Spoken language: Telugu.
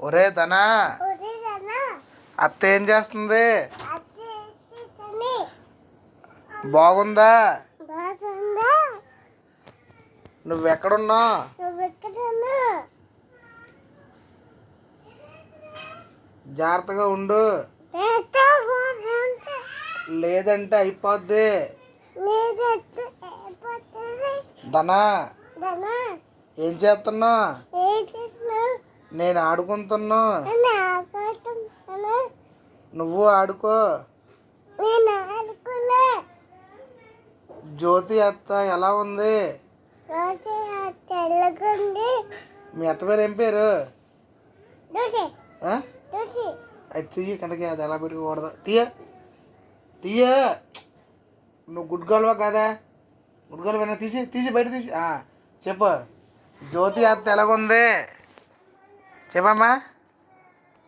ఒరే ధనా, అత్త ఏం చేస్తుంది? బాగుందా? నువ్వెక్కడున్నావు? జాగ్రత్తగా ఉండు, లేదంటే అయిపోద్ది. ధనా, ఏం చేస్తున్నా? నేను ఆడుకుంటున్నా. నువ్వు ఆడుకో. జ్యోతి అత్త ఎలా ఉంది? మీ అత్త పేరు ఏం పేరు? అది తీయ కిందకి, అది ఎలా పెట్టుకోకూడదు. తీయ నువ్వు గుడ్ గర్ల్వా కాదా? గుడ్ గర్ల్ తీసి బయట తీసి చెప్పు. జ్యోతి అత్త ఎలాగుంది చెప్పమ్మా.